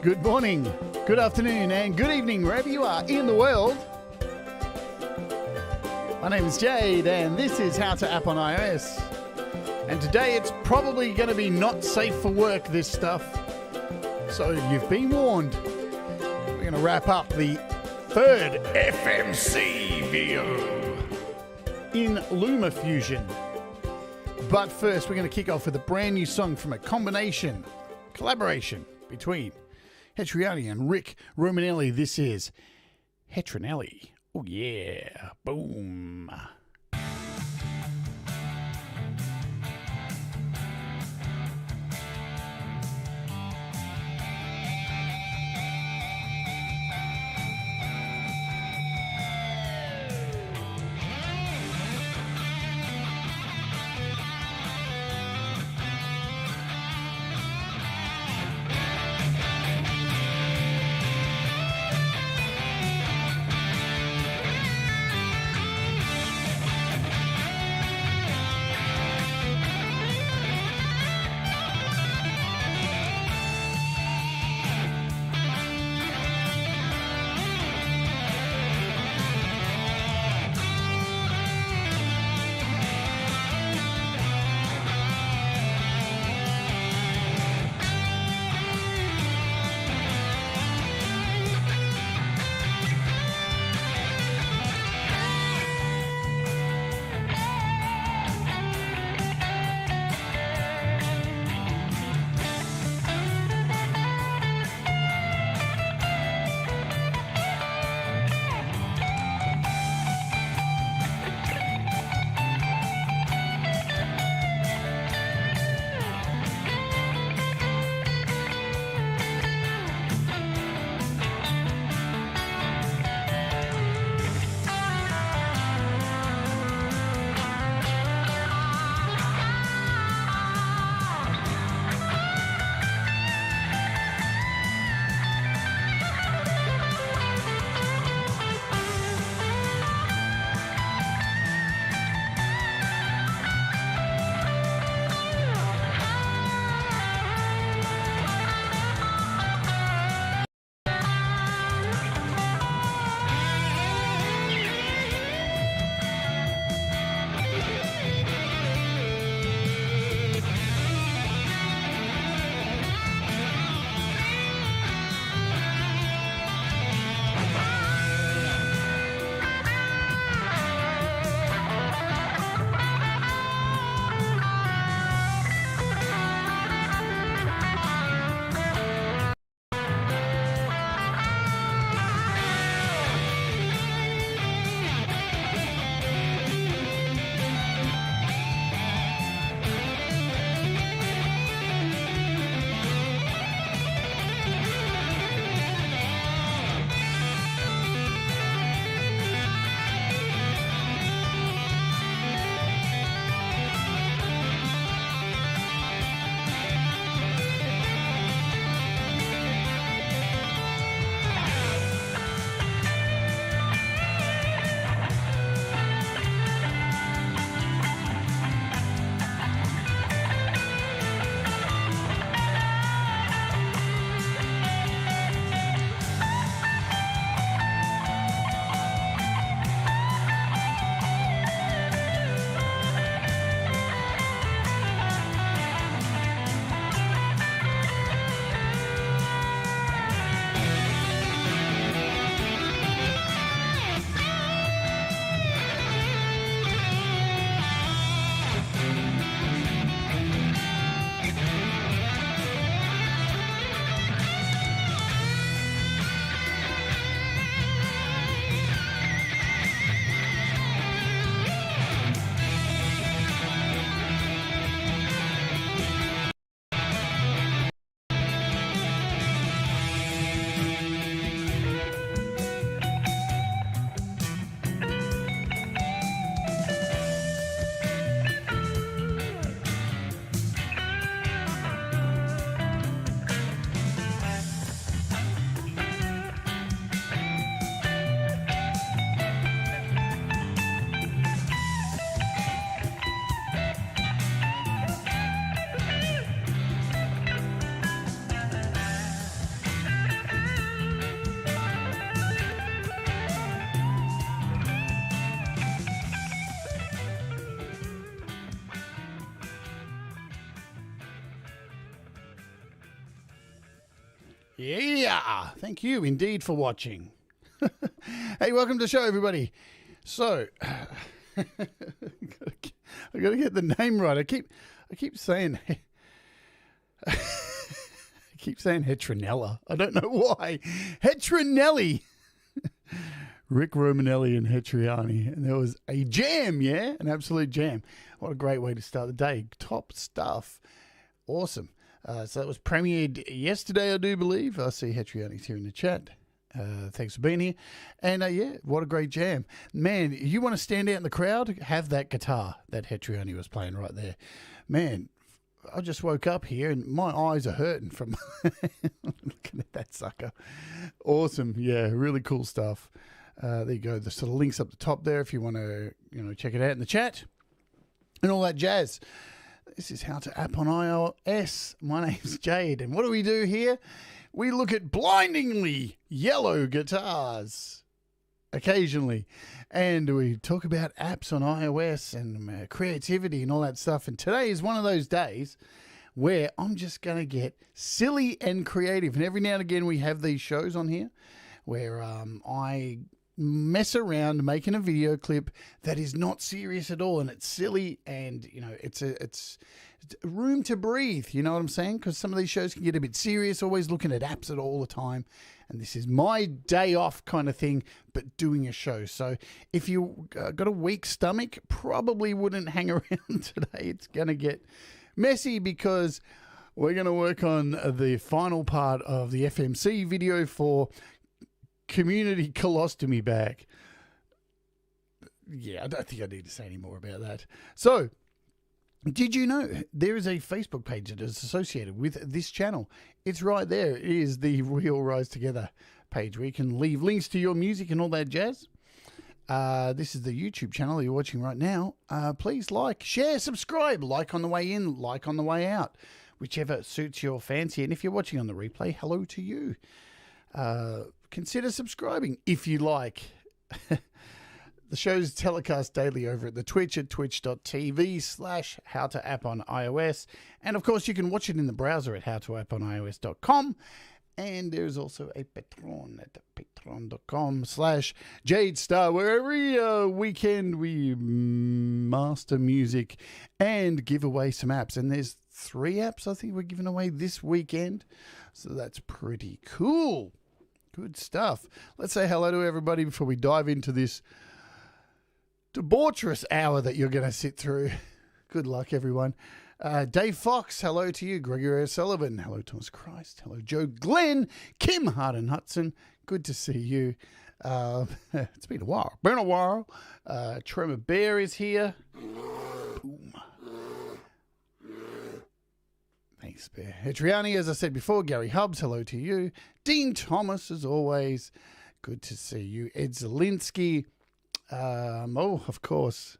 Good morning, good afternoon, and good evening, wherever you are in the world. My name is Jade, and this is How to App on iOS. And today it's probably going to be not safe for work, this stuff. So you've been warned. We're going to wrap up the third FMC video in LumaFusion. But first, we're going to kick off with a brand new song from a collaboration between Hetriani and Rick Romanelli. This is Hetronelli. Oh yeah, boom. Yeah, thank you indeed for watching. Hey, welcome to the show, everybody. So, I got to get the name right. I keep saying, I keep saying Hetronella. I don't know why. Hetronelli. Rick Romanelli and Hetriani, and there was a jam, yeah, an absolute jam. What a great way to start the day. Top stuff. Awesome. So that was premiered yesterday, I do believe. I see Hetriani's here in the chat. Thanks for being here. And yeah, what a great jam. Man, you want to stand out in the crowd? Have that guitar that Hetriani was playing right there. Man, I just woke up here and my eyes are hurting from looking at that sucker. Awesome. Yeah, really cool stuff. There you go. The sort of links up the top there if you want to, check it out in the chat and all that jazz. This is How to App on iOS. My name's Jade, and what do we do here? We look at blindingly yellow guitars occasionally, and we talk about apps on iOS and creativity and all that stuff. And today is one of those days where I'm just going to get silly and creative. And every now and again we have these shows on here where I mess around making a video clip that is not serious at all, and it's silly, and it's room to breathe, you know what I'm saying? Because some of these shows can get a bit serious, always looking at apps at all the time, and this is my day off kind of thing, but doing a show. So if you got a weak stomach, probably wouldn't hang around today. It's gonna get messy because we're gonna work on the final part of the FMC video for Community Colostomy Bag. Yeah, I don't think I need to say any more about that. So, did you know there is a Facebook page that is associated with this channel? It's right there. It is the Real Rise Together page where you can leave links to your music and all that jazz. This is the YouTube channel you're watching right now. Please like, share, subscribe, like on the way in, like on the way out, whichever suits your fancy. And if you're watching on the replay, hello to you. Consider subscribing if you like. The show's telecast daily over at the Twitch at twitch.tv/howtoapponIOS. And of course, you can watch it in the browser at howtoaponios.com. And there's also a Patreon at patreon.com/Jade Starr, where every weekend we master music and give away some apps. And there's 3 apps I think we're giving away this weekend. So that's pretty cool. Good stuff. Let's say hello to everybody before we dive into this debaucherous hour that you're going to sit through. Good luck, everyone. Dave Fox, hello to you. Gregory O'Sullivan, hello, Thomas Christ. Hello, Joe Glenn. Kim Harden Hudson, good to see you. It's been a while. Tremor Bear is here. Boom. Thanks, Bear. Hetriani, as I said before. Gary Hubbs, hello to you. Dean Thomas, as always, good to see you. Ed Zielinski. Of course.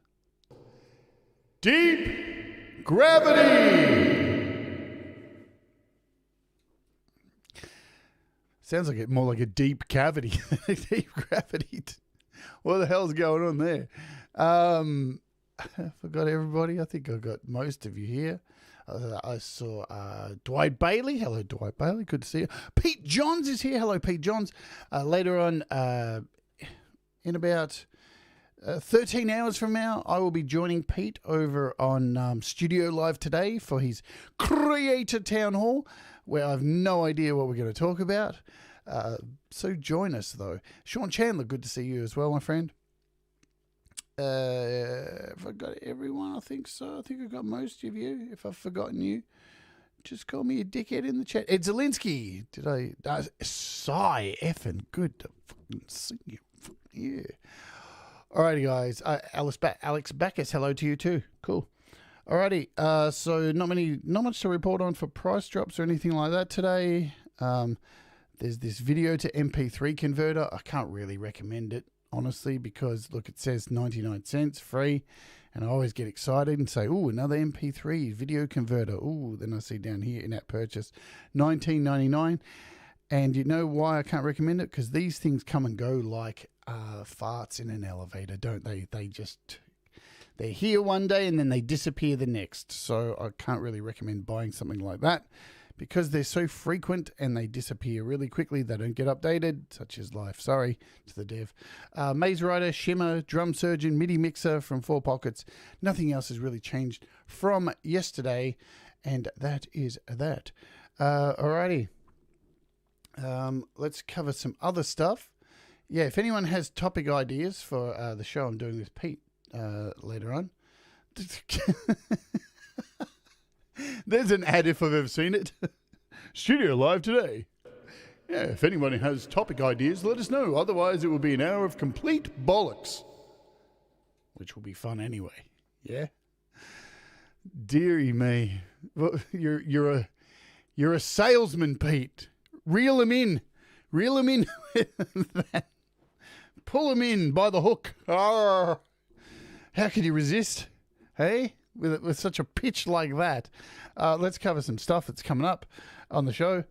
Deep Gravity. Sounds like more like a deep cavity. Deep gravity. What the hell's going on there? I forgot everybody. I think I got most of you here. I saw Dwight Bailey. Hello, Dwight Bailey. Good to see you. Pete Johns is here. Hello, Pete Johns. Later on, in about 13 hours from now, I will be joining Pete over on Studio Live today for his Creator Town Hall, where I have no idea what we're going to talk about. So join us, though. Sean Chandler, good to see you as well, my friend. Have I got everyone? I think so. I think I got most of you. If I've forgotten you, just call me a dickhead in the chat. Ed Zielinski. Did I? Sigh, effing good to fucking see you. Yeah. Alrighty, guys. Alex Backus, hello to you too. Cool. Alrighty. So not much to report on for price drops or anything like that today. There's this video to MP3 converter. I can't really recommend it, honestly, because look, it says 99 cents free, and I always get excited and say, "Ooh, another MP3 video converter." Ooh, then I see down here in-app purchase, $19.99. And you know why I can't recommend it? Because these things come and go like farts in an elevator, don't they? They're here one day and then they disappear the next. So I can't really recommend buying something like that, because they're so frequent and they disappear really quickly. They don't get updated, such as life. Sorry to the dev. Maze Rider, Shimmer, Drum Surgeon, MIDI Mixer from 4 Pockets. Nothing else has really changed from yesterday, and that is that. Alrighty. Let's cover some other stuff. Yeah, if anyone has topic ideas for the show I'm doing with Pete later on. There's an ad if I've ever seen it. Studio live today. Yeah, if anyone has topic ideas, let us know. Otherwise, it will be an hour of complete bollocks, which will be fun anyway. Yeah. Deary me, well, you're a salesman, Pete. Reel him in. Pull him in by the hook. Arr. How could you resist? Hey, with such a pitch like that. Let's cover some stuff that's coming up on the show.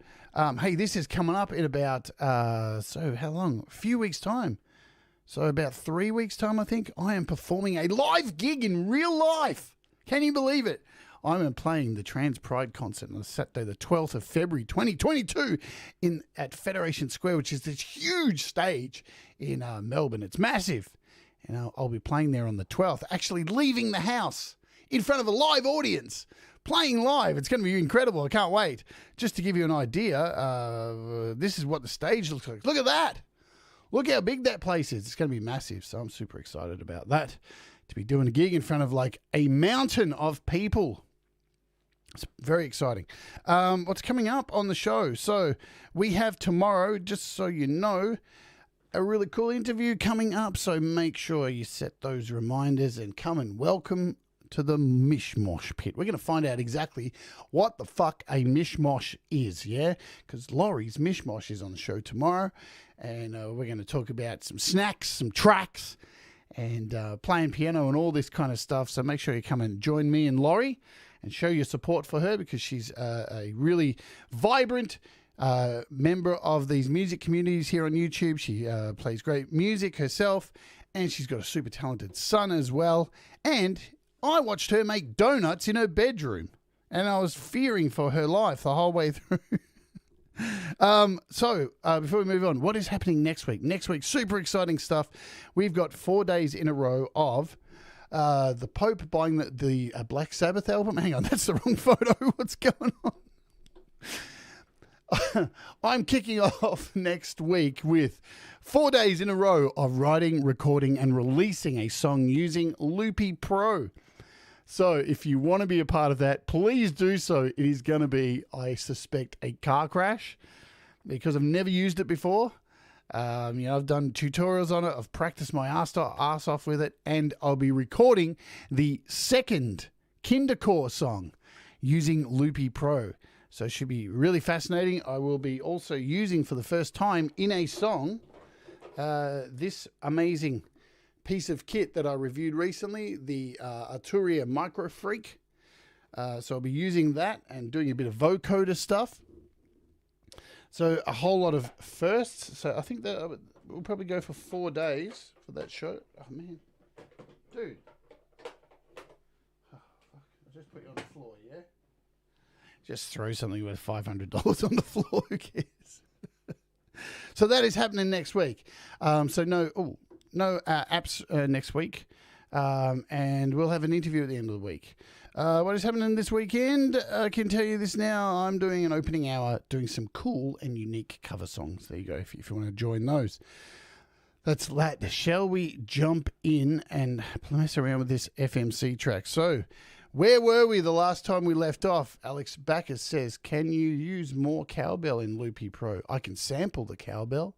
Hey, this is coming up in about, so how long? A few weeks' time. So about 3 weeks' time, I think. I am performing a live gig in real life. Can you believe it? I'm playing the Trans Pride concert on Saturday, the 12th of February, 2022, at Federation Square, which is this huge stage in Melbourne. It's massive. And I'll be playing there on the 12th, actually leaving the house in front of a live audience, playing live. It's going to be incredible. I can't wait. Just to give you an idea, this is what the stage looks like. Look at that. Look how big that place is. It's going to be massive. So I'm super excited about that, to be doing a gig in front of like a mountain of people. It's very exciting. What's coming up on the show? So we have tomorrow, just so you know, a really cool interview coming up. So make sure you set those reminders and come and welcome to the Mishmosh Pit. We're going to find out exactly what the fuck a mishmosh is, yeah? Because Laurie's Mishmosh is on the show tomorrow, and we're going to talk about some snacks, some tracks, and playing piano and all this kind of stuff. So make sure you come and join me and Laurie and show your support for her, because she's a really vibrant member of these music communities here on YouTube. She plays great music herself, and she's got a super talented son as well. And I watched her make donuts in her bedroom, and I was fearing for her life the whole way through. So before we move on, what is happening next week? Next week, super exciting stuff. We've got 4 days in a row of the Pope buying the Black Sabbath album. Hang on, that's the wrong photo. What's going on? I'm kicking off next week with 4 days in a row of writing, recording, and releasing a song using Loopy Pro. So if you want to be a part of that, please do so. It is going to be, I suspect, a car crash, because I've never used it before. I've done tutorials on it. I've practiced my ass off with it, and I'll be recording the second Kindercore song using Loopy Pro. So it should be really fascinating. I will be also using for the first time in a song this amazing piece of kit that I reviewed recently, the Arturia Micro Freak. So I'll be using that and doing a bit of vocoder stuff. So a whole lot of firsts. So I think that we'll probably go for 4 days for that show. Oh, man. Dude. Oh, fuck. I just put you on the floor, yeah? Just throw something worth $500 on the floor. Who cares? So that is happening next week. So no apps next week. And we'll have an interview at the end of the week. What is happening this weekend? I can tell you this now. I'm doing an opening hour, doing some cool and unique cover songs. There you go, if you want to join those. That's that. Shall we jump in and mess around with this FMC track? So, where were we the last time we left off? Alex Backus says, can you use more cowbell in Loopy Pro? I can sample the cowbell.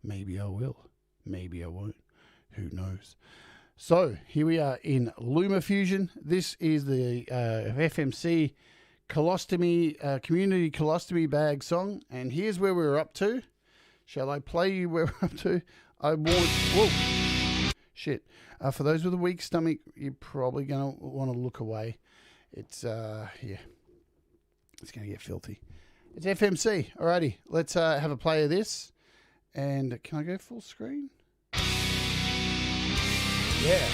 Maybe I will. Maybe I won't. Who knows? So here we are in LumaFusion. This is the FMC Colostomy Community Colostomy Bag song, and here's where we're up to. Shall I play you where we're up to? Whoa, shit. For those with a weak stomach, you're probably gonna want to look away. It's yeah, it's gonna get filthy. It's FMC. Alrighty, let's have a play of this. And can I go full screen? Yeah.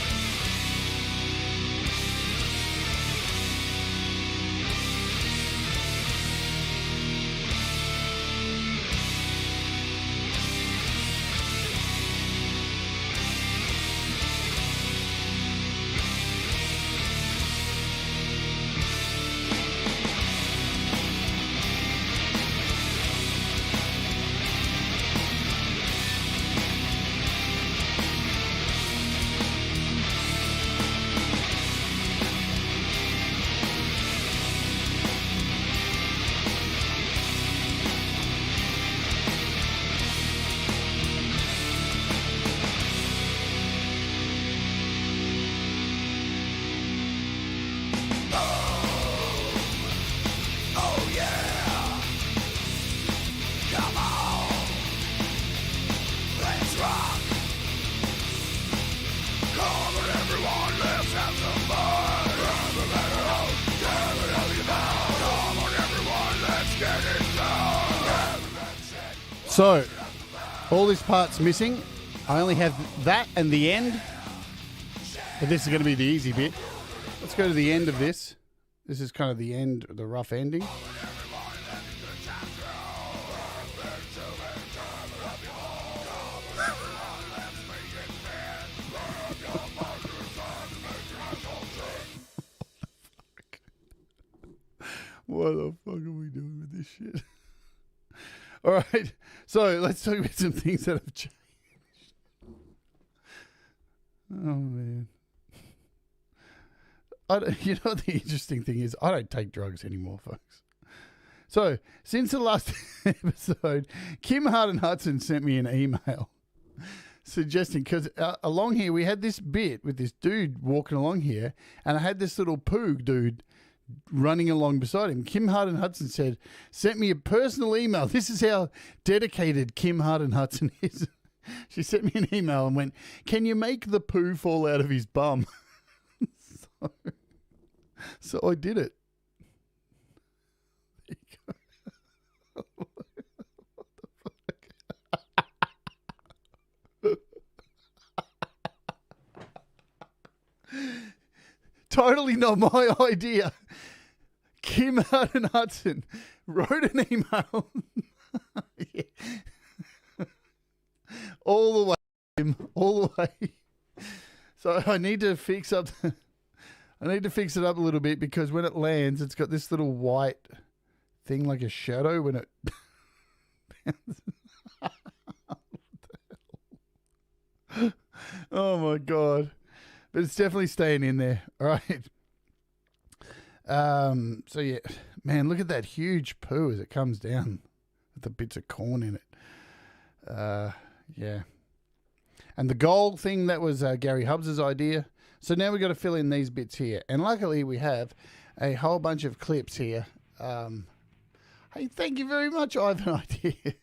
So, all this part's missing. I only have that and the end. But this is going to be the easy bit. Let's go to the end of this. This is kind of the end, the rough ending. What the fuck are we doing with this shit? All right, so let's talk about some things that have changed. Oh, man. You know what the interesting thing is? I don't take drugs anymore, folks. So, since the last episode, Kim Hudson sent me an email suggesting, because along here we had this bit with this dude walking along here, and I had this little poog dude running along beside him. Kim Hudson sent me a personal email. This is how dedicated Kim Hudson is. She sent me an email and went, "Can you make the poo fall out of his bum?" So I did it. There you go. What the fuck? Totally not my idea. Kim Hudson wrote an email. Yeah. All the way, Kim, all the way. So I need to fix up. I need to fix it up a little bit, because when it lands, it's got this little white thing like a shadow when it bounces. Oh my God. But it's definitely staying in there. All right. So yeah, man, look at that huge poo as it comes down with the bits of corn in it. Yeah. And the gold thing, that was Gary Hubbs's idea. So now we've got to fill in these bits here. And luckily we have a whole bunch of clips here. Hey, thank you very much, Ivan Idea.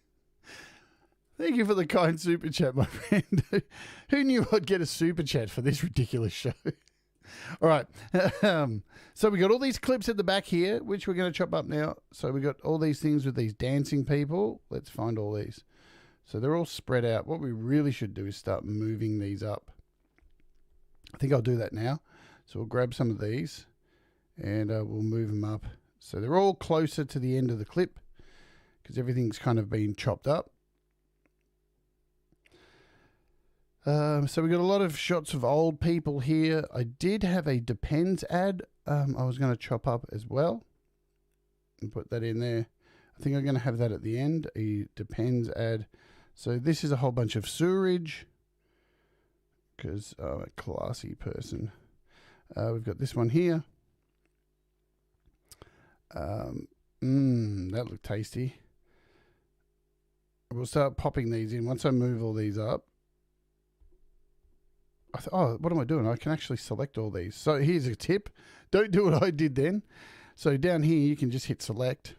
Thank you for the kind super chat, my friend. Who knew I'd get a super chat for this ridiculous show? All right. So we got all these clips at the back here, which we're going to chop up now. So we got all these things with these dancing people. Let's find all these. So they're all spread out. What we really should do is start moving these up. I think I'll do that now. So we'll grab some of these and we'll move them up. So they're all closer to the end of the clip because everything's kind of been chopped up. So we got a lot of shots of old people here. I did have a Depends ad I was going to chop up as well and put that in there. I think I'm going to have that at the end, a Depends ad. So this is a whole bunch of sewerage because I'm a classy person. We've got this one here. That looked tasty. We'll start popping these in once I move all these up. Oh, what am I doing? I can actually select all these. So here's a tip. Don't do what I did then. So down here, you can just hit select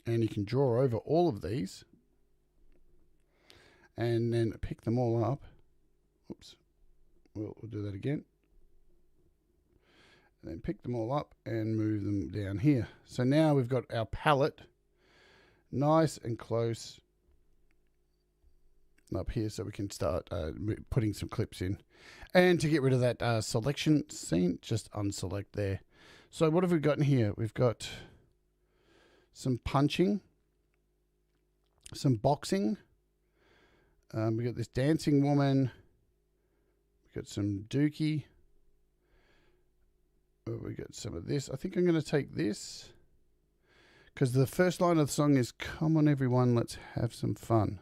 and you can draw over all of these and then pick them all up. Oops. We'll do that again. And then pick them all up and move them down here. So now we've got our palette nice and close up here, so we can start putting some clips in. And to get rid of that selection scene, just unselect there. So what have we got in here? We've got some punching, some boxing. We got this dancing woman. We got some dookie. We got some of this. I think I'm going to take this because the first line of the song is "Come on, everyone, let's have some fun."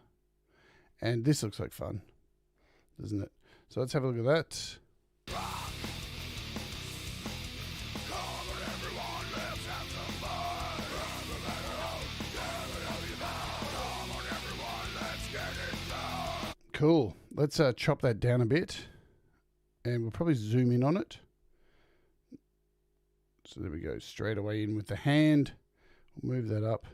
And this looks like fun, doesn't it? So let's have a look at that. Cool. Let's chop that down a bit. And we'll probably zoom in on it. So there we go. Straight away in with the hand. We'll move that up.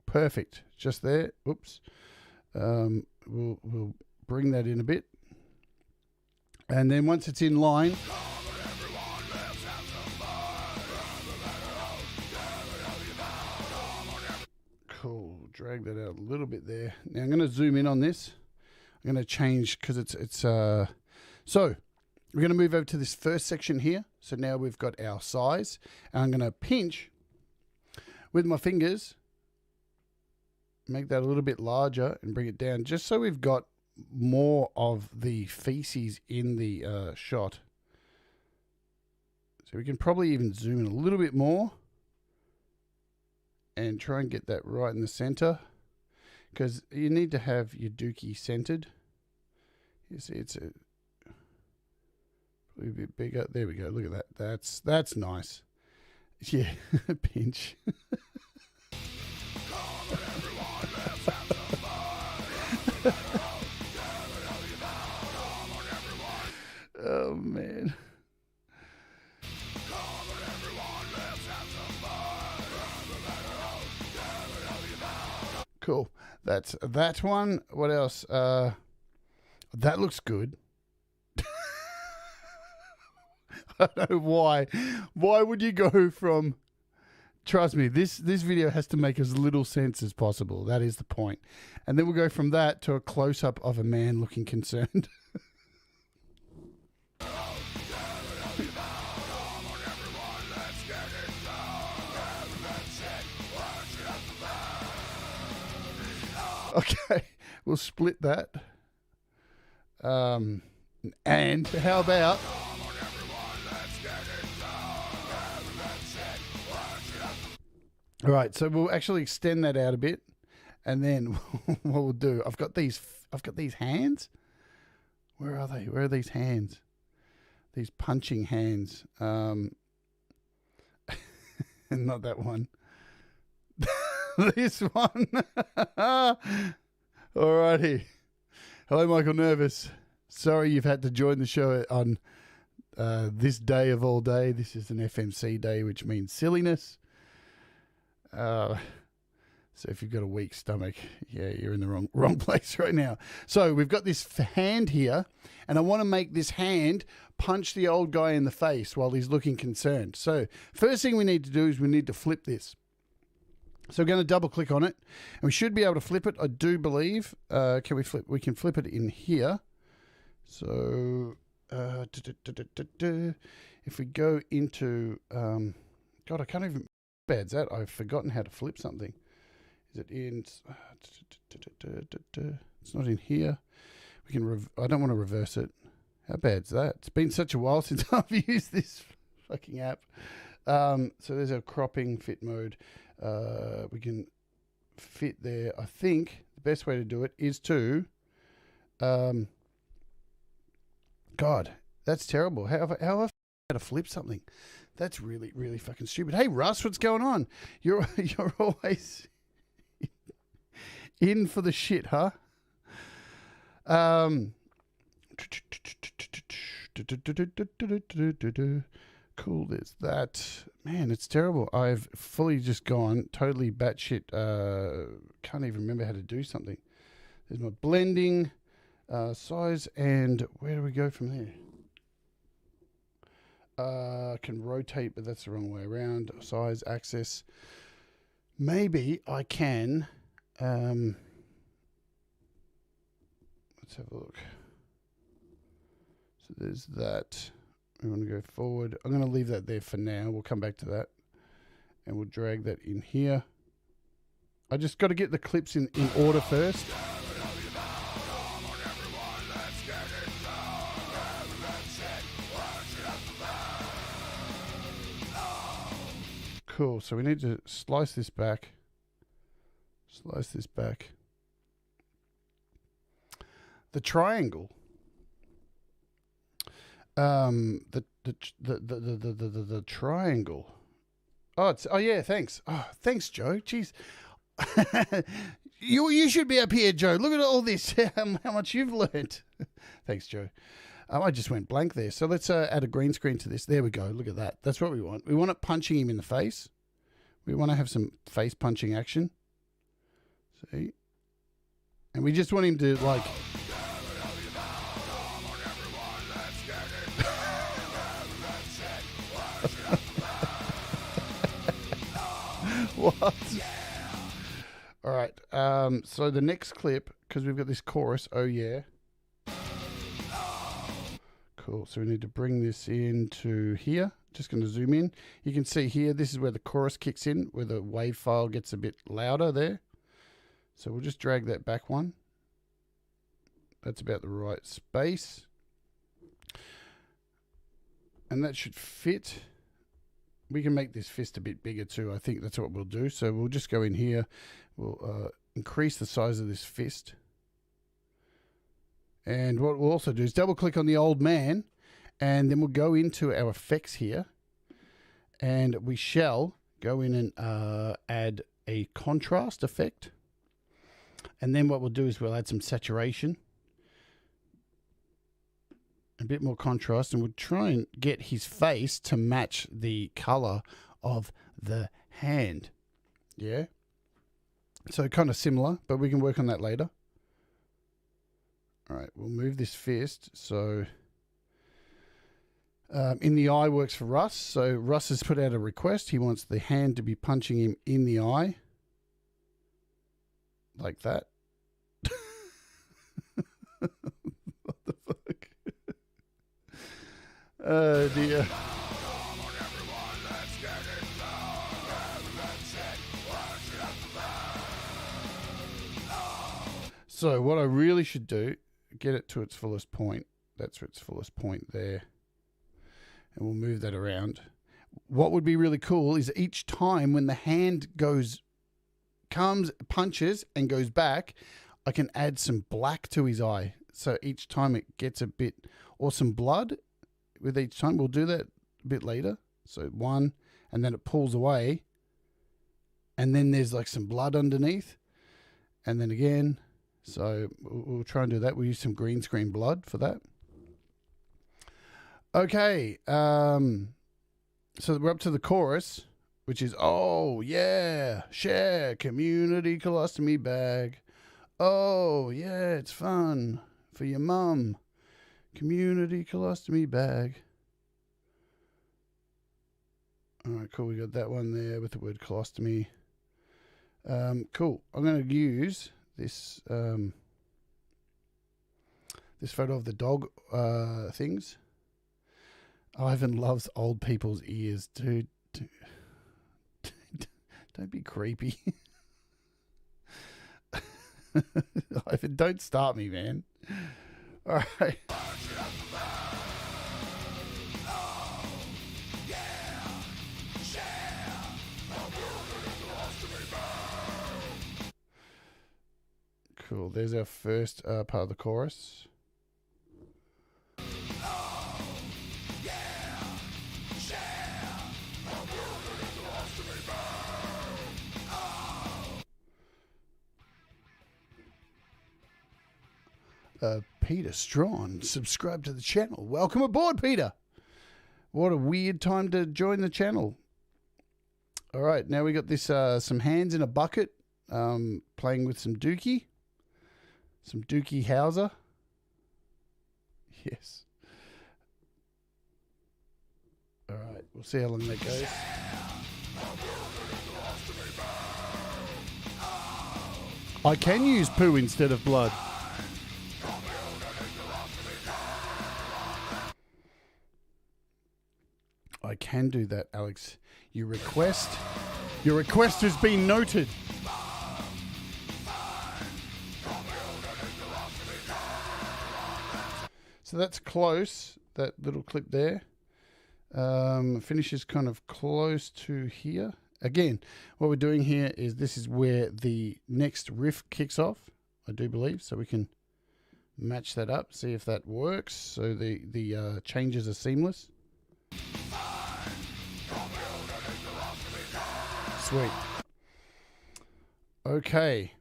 Perfect. Just there. Oops. We'll bring that in a bit. And then once it's in line, cool. Drag that out a little bit there. Now I'm going to zoom in on this. I'm going to change because it's so we're going to move over to this first section here. So now we've got our size, and I'm going to pinch with my fingers, make that a little bit larger and bring it down just so we've got more of the feces in the shot. So we can probably even zoom in a little bit more and try and get that right in the center, because you need to have your dookie centered. You see it's a bit bigger. There we go. Look at that. That's nice. Yeah, pinch. Oh man. Cool. That's that one. What else? That looks good. I don't know why. Why would you go from... Trust me, this video has to make as little sense as possible. That is the point. And then we'll go from that to a close-up of a man looking concerned. Okay, we'll split that. And how about... All right, so we'll actually extend that out a bit, and then what we'll do, I've got these hands. Where are they? Where are these hands? These punching hands. Not that one. This one. All righty. Hello, Michael Nervous. Sorry you've had to join the show on this day of all day. This is an FMC day, which means silliness. So if you've got a weak stomach, yeah, you're in the wrong place right now. So we've got this hand here, and I want to make this hand punch the old guy in the face while he's looking concerned. So first thing we need to do is we need to flip this. So we're going to double click on it, and we should be able to flip it, I do believe. Can we flip? We can flip it in here. So if we go into, God, I can't even... Bad's that I've forgotten how to flip something. Is it in? It's not in here. We can. I don't want to reverse it. How bad's that? It's been such a while since I've used this fucking app. So there's our cropping fit mode. We can fit there. I think the best way to do it is to. God, that's terrible. How have I how to flip something? That's really, really fucking stupid. Hey, Russ, what's going on? You're always in for the shit, huh? Cool, there's that. Man, it's terrible. I've fully just gone totally batshit. Can't even remember how to do something. There's my blending, size, and where do we go from there? Can rotate, but that's the wrong way around. Size, access. Maybe I can. Let's have a look. So there's that. We want to go forward. I'm going to leave that there for now. We'll come back to that. And we'll drag that in here. I just got to get the clips in order first. Cool, so we need to slice this back. Slice this back. The triangle. The triangle. Oh yeah, thanks. Oh, thanks, Joe. Jeez. you should be up here, Joe. Look at all this. How much you've learned. Thanks, Joe. I just went blank there. So let's add a green screen to this. There we go. Look at that. That's what we want. We want it punching him in the face. We want to have some face punching action. See? And we just want him to, like... What? All right. So the next clip, because we've got this chorus, oh yeah. Cool. So we need to bring this into here. Just going to zoom in. You can see here, this is where the chorus kicks in, where the wave file gets a bit louder there. So we'll just drag that back one. That's about the right space. And that should fit. We can make this fist a bit bigger too. I think that's what we'll do. So we'll just go in here. We'll increase the size of this fist. And what we'll also do is double click on the old man, and then we'll go into our effects here, and we shall go in and add a contrast effect. And then what we'll do is we'll add some saturation, a bit more contrast, and we'll try and get his face to match the color of the hand. Yeah. So kind of similar, but we can work on that later. All right, we'll move this fist. So in the eye works for Russ. So Russ has put out a request. He wants the hand to be punching him in the eye. Like that. What the fuck? Oh dear. So what I really should do, get it to its fullest point. That's its fullest point there. And we'll move that around. What would be really cool is each time when the hand comes, punches, and goes back, I can add some black to his eye. So each time it gets a bit, or some blood with each time. We'll do that a bit later. So one, and then it pulls away. And then there's like some blood underneath. And then again. So we'll try and do that. We'll use some green screen blood for that. Okay. So we're up to the chorus, which is, oh, yeah, share, community colostomy bag. Oh, yeah, it's fun for your mum. Community colostomy bag. All right, cool. We got that one there with the word colostomy. Cool. I'm going to use this this photo of the dog things. Ivan loves old people's ears, dude. Don't be creepy. Ivan, don't start me, man. All right. Cool. There's our first part of the chorus. Peter Strawn, subscribe to the channel. Welcome aboard, Peter. What a weird time to join the channel. All right, now we got this some hands in a bucket, playing with some dookie. Some dookie Hauser. Yes. All right, we'll see how long that goes. I can use poo instead of blood. I can do that, Alex. Your request has been noted. So that's close, that little clip there. Finishes kind of close to here. Again, what we're doing here is this is where the next riff kicks off, I do believe. So we can match that up, see if that works. So the changes are seamless. Sweet. Okay.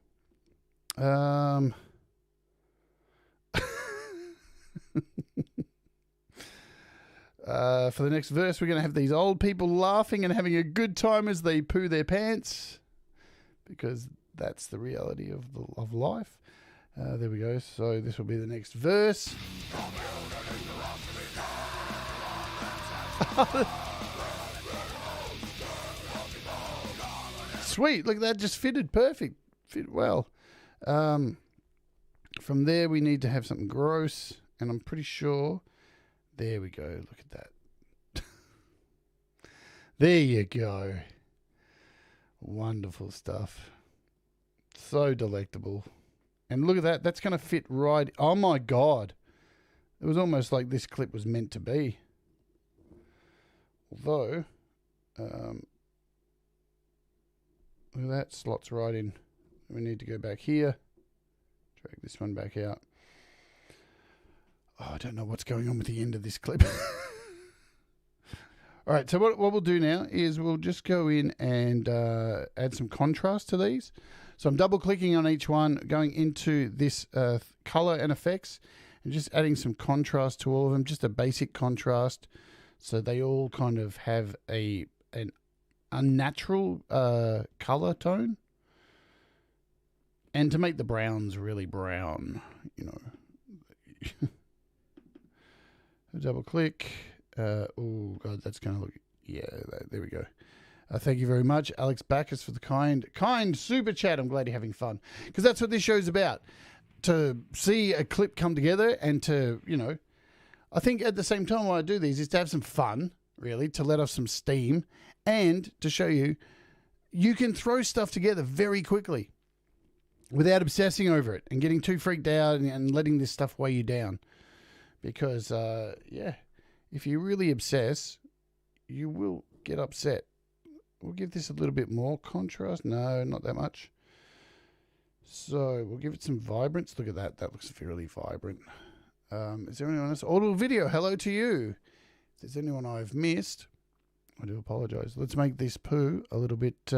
For the next verse, we're going to have these old people laughing and having a good time as they poo their pants, because that's the reality of life. There we go. So this will be the next verse. Sweet. Look, that just fitted perfect. Fit well. From there, we need to have something gross. And I'm pretty sure. There we go. Look at that. There you go. Wonderful stuff. So delectable. And look at that. That's going to fit right. Oh, my God. It was almost like this clip was meant to be. Although, look at that. Slots right in. We need to go back here. Drag this one back out. Oh, I don't know what's going on with the end of this clip. All right, so what we'll do now is we'll just go in and add some contrast to these. So I'm double-clicking on each one, going into this color and effects, and just adding some contrast to all of them, just a basic contrast, so they all kind of have an unnatural color tone. And to make the browns really brown, you know. Double-click. Oh, God, that's going to look... Yeah, there we go. Thank you very much, Alex Backus, for the kind super chat. I'm glad you're having fun. Because that's what this show's about. To see a clip come together and to, you know... I think at the same time when I do these is to have some fun, really, to let off some steam, and to show you can throw stuff together very quickly without obsessing over it and getting too freaked out and letting this stuff weigh you down. Because, yeah... If you really obsess, you will get upset. We'll give this a little bit more contrast. No, not that much. So we'll give it some vibrance. Look at that. That looks fairly vibrant. Is there anyone else? Audible video, hello to you. If there's anyone I've missed, I do apologize. Let's make this poo a little bit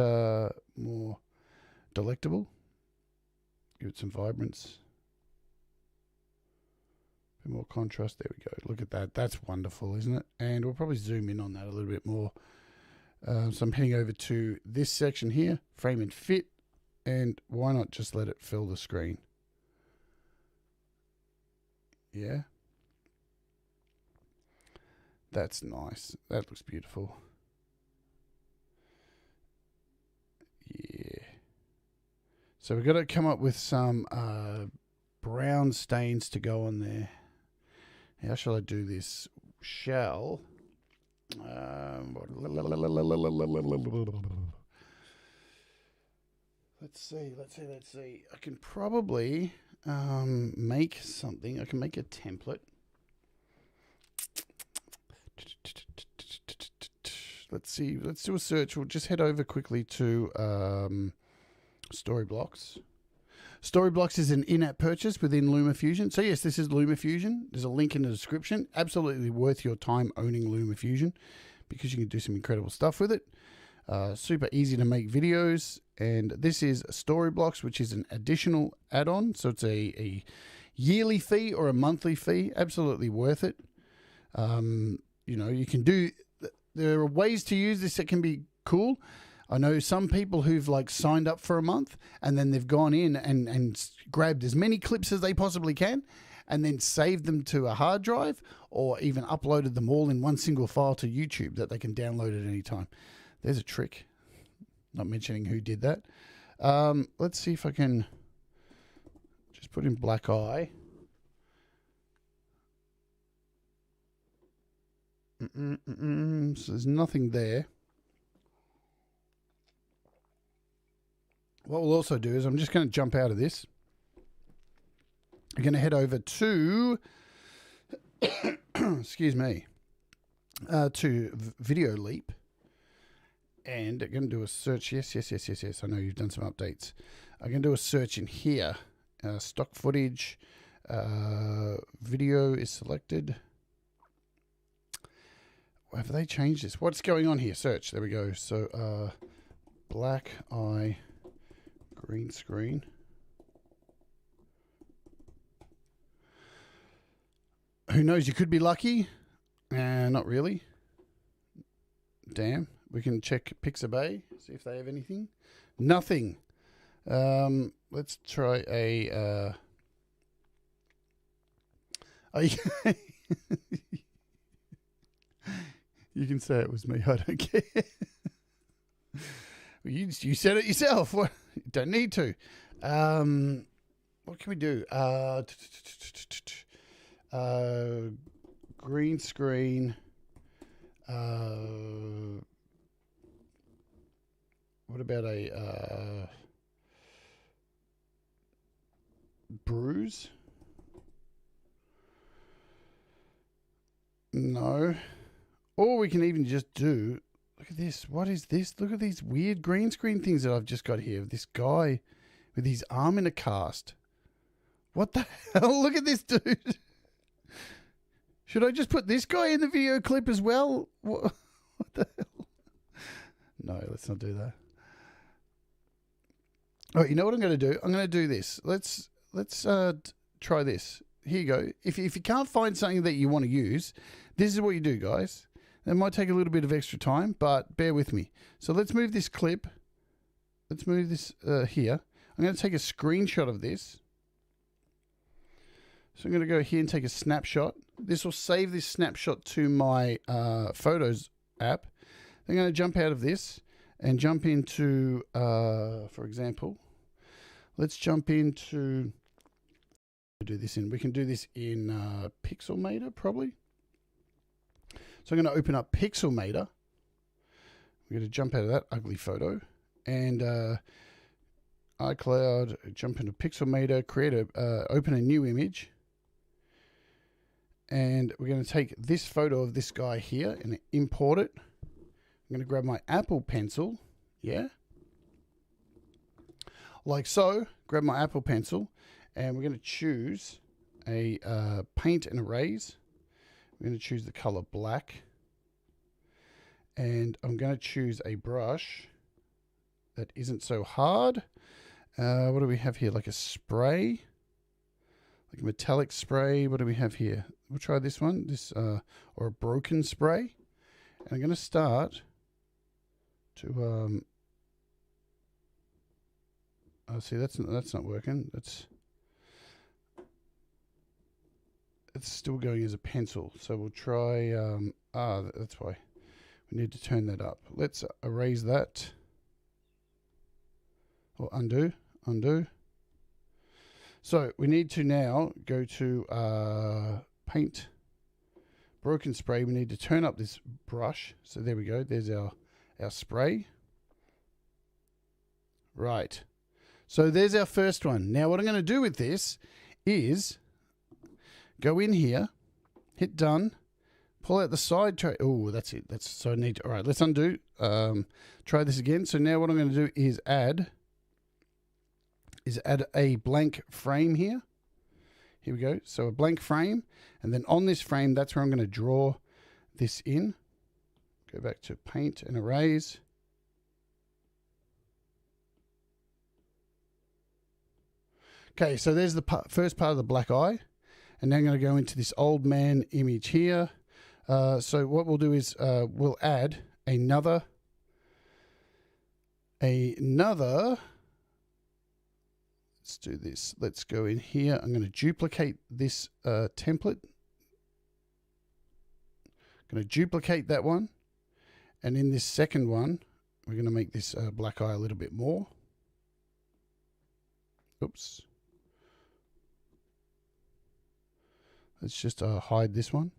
more delectable. Give it some vibrance. Bit more contrast. There we go. Look at that. That's wonderful, isn't it? And we'll probably zoom in on that a little bit more. So I'm heading over to this section here, frame and fit, and why not just let it fill the screen? Yeah. That's nice. That looks beautiful. Yeah. So we've got to come up with some brown stains to go on there. How shall I do this? Shall... let's see. I can probably make something. I can make a template. Let's see. Let's do a search. We'll just head over quickly to Storyblocks. Storyblocks is an in-app purchase within LumaFusion. So yes, this is LumaFusion. There's a link in the description. Absolutely worth your time owning LumaFusion because you can do some incredible stuff with it. Super easy to make videos. And this is Storyblocks, which is an additional add-on. So it's a yearly fee or a monthly fee. Absolutely worth it. You know, you can do... There are ways to use this that can be cool. I know some people who've like signed up for a month and then they've gone in and grabbed as many clips as they possibly can and then saved them to a hard drive or even uploaded them all in one single file to YouTube that they can download at any time. There's a trick. Not mentioning who did that. Let's see if I can just put in black eye. So there's nothing there. What we'll also do is I'm just going to jump out of this. I'm going to head over to, excuse me, to Video Leap. And I'm going to do a search. Yes. I know you've done some updates. I'm going to do a search in here. Stock footage. Video is selected. Have they changed this? What's going on here? Search. There we go. So, black eye. Green screen. Who knows? You could be lucky. Not really. Damn. We can check Pixabay, see if they have anything. Nothing. Let's try a... You can say it was me. I don't care. You said it yourself. You don't need to. What can we do? Green screen. What about a bruise? No. Or we can even just do... Look at this. What is this? Look at these weird green screen things that I've just got here. This guy with his arm in a cast. What the hell? Look at this dude. Should I just put this guy in the video clip as well? What the hell? No, let's not do that. Oh, you know what I'm going to do? I'm going to do this. Let's try this. Here you go. If you can't find something that you want to use, this is what you do, guys. It might take a little bit of extra time, but bear with me. So let's move this clip. Let's move this here. I'm going to take a screenshot of this. So I'm going to go here and take a snapshot. This will save this snapshot to my Photos app. I'm going to jump out of this and jump into, for example, let's jump into, do this in, we can do this in Pixelmator probably. So I'm going to open up Pixelmator. We're going to jump out of that ugly photo and iCloud, jump into Pixelmator, create open a new image. And we're going to take this photo of this guy here and import it. I'm going to grab my Apple Pencil. Yeah. Like so. Grab my Apple Pencil. And we're going to choose a paint and erase. We're going to choose the color black. And I'm going to choose a brush that isn't so hard. What do we have here? Like a spray. Like a metallic spray. What do we have here? We'll try this one. This or a broken spray. And I'm going to start to oh, see, that's not working. It's still going as a pencil. So we'll try that's why we need to turn that up. Let's erase that. Or undo. So we need to now go to paint, broken spray. We need to turn up this brush. So there we go. There's our spray. Right. So there's our first one. Now what I'm going to do with this is go in here, hit done, pull out the side tray. Oh, that's it. That's so neat. All right, let's undo. Try this again. So now what I'm going to do is add a blank frame here. Here we go. So a blank frame. And then on this frame, that's where I'm going to draw this in. Go back to paint and erase. Okay, so there's the first part of the black eye. And now I'm going to go into this old man image here. So what we'll do is we'll add another. Let's do this. Let's go in here. I'm going to duplicate this template. I'm going to duplicate that one. And in this second one, we're going to make this black eye a little bit more. Oops. Let's just hide this one.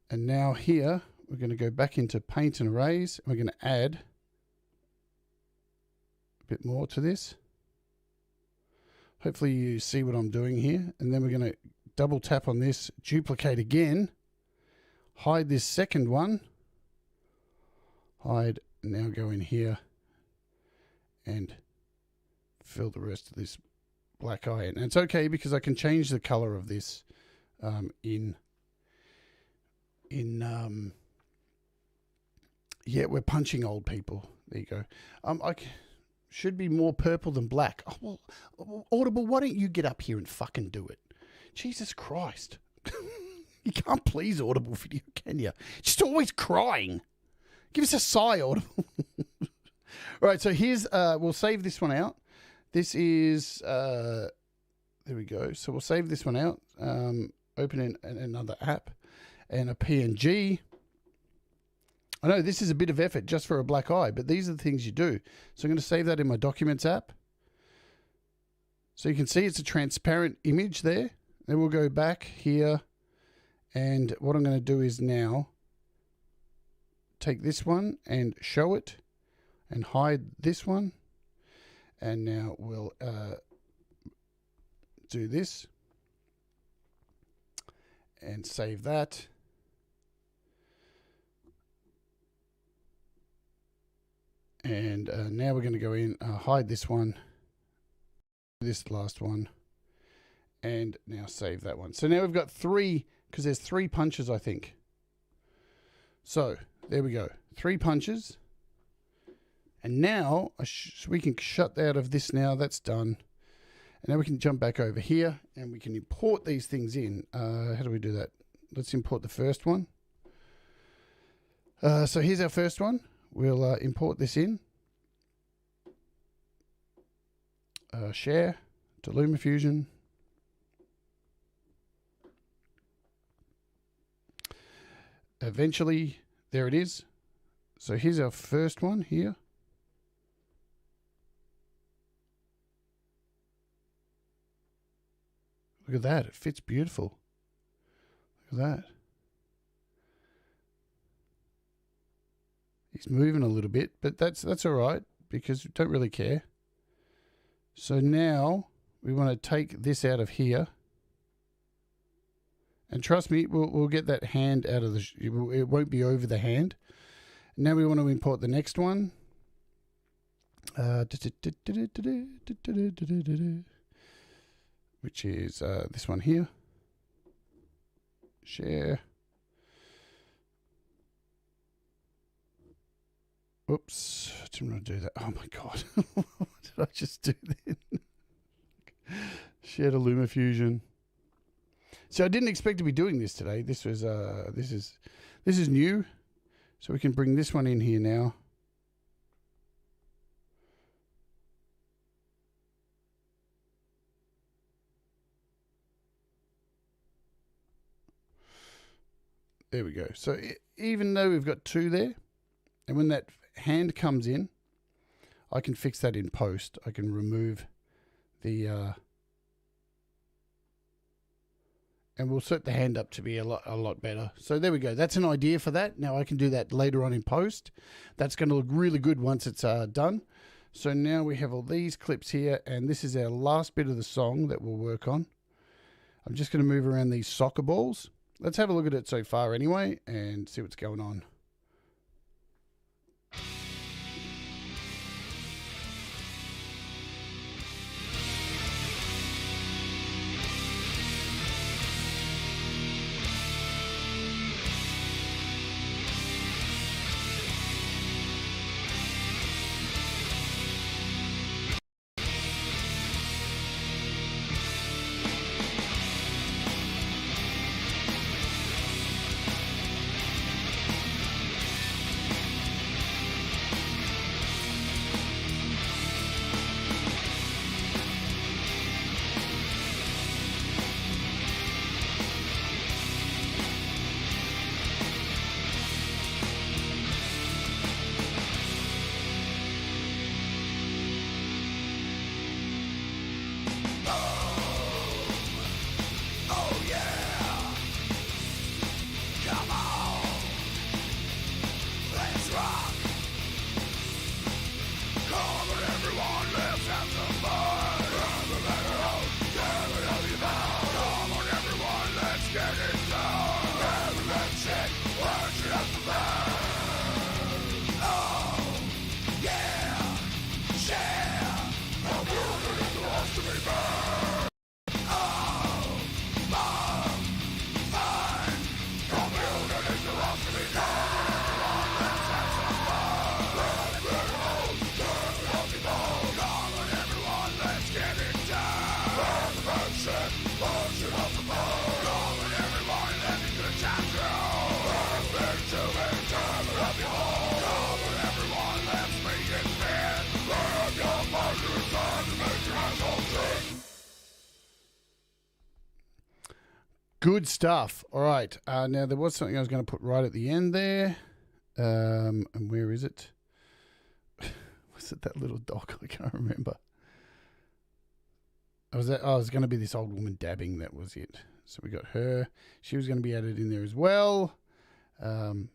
And now here, we're going to go back into paint and erase. And we're going to add a bit more to this. Hopefully you see what I'm doing here. And then we're going to double tap on this, duplicate again, hide this second one, hide, and now go in here and fill the rest of this black eye in. And it's okay because I can change the color of this yeah, we're punching old people. There you go. Should be more purple than black. Oh, well, Audible, why don't you get up here and fucking do it? Jesus Christ. You can't please Audible Video, can you? Just always crying. Give us a sigh, Audible. Right, so here's, we'll save this one out. This is, there we go. So we'll save this one out, open in another app and a PNG. I know this is a bit of effort just for a black eye, but these are the things you do. So I'm going to save that in my Documents app. So you can see it's a transparent image there. Then we'll go back here, and what I'm going to do is now take this one and show it and hide this one. And now we'll do this and save that. And now we're going to go in, hide this one, this last one, and now save that one. So now we've got 3, because there's 3 punches, I think. So there we go, 3 punches. And now we can shut out of this now. That's done. And now we can jump back over here and we can import these things in. How do we do that? Let's import the first one. So here's our first one. We'll import this in. Share to LumaFusion. Eventually, there it is. So here's our first one here. Look at that. It fits beautiful. Look at that. He's moving a little bit, but that's all right because we don't really care. So now we want to take this out of here. And trust me, we'll get that hand out of the... It won't be over the hand. Now we want to import the next one. Which is this one here. Share. Oops, I didn't want to do that. Oh my God. What did I just do then? Share to LumaFusion. So I didn't expect to be doing this today. This was this is new. So we can bring this one in here now. There we go. So even though we've got 2 there, and when that hand comes in, I can fix that in post. I can remove the, and we'll set the hand up to be a lot better. So there we go. That's an idea for that. Now I can do that later on in post. That's going to look really good once it's done. So now we have all these clips here, and this is our last bit of the song that we'll work on. I'm just going to move around these soccer balls. Let's have a look at it so far anyway and see what's going on. Good stuff. All right. Now, there was something I was going to put right at the end there. And where is it? Was it that little dog? I can't remember. Oh, it was going to be this old woman dabbing. That was it. So we got her. She was going to be added in there as well. And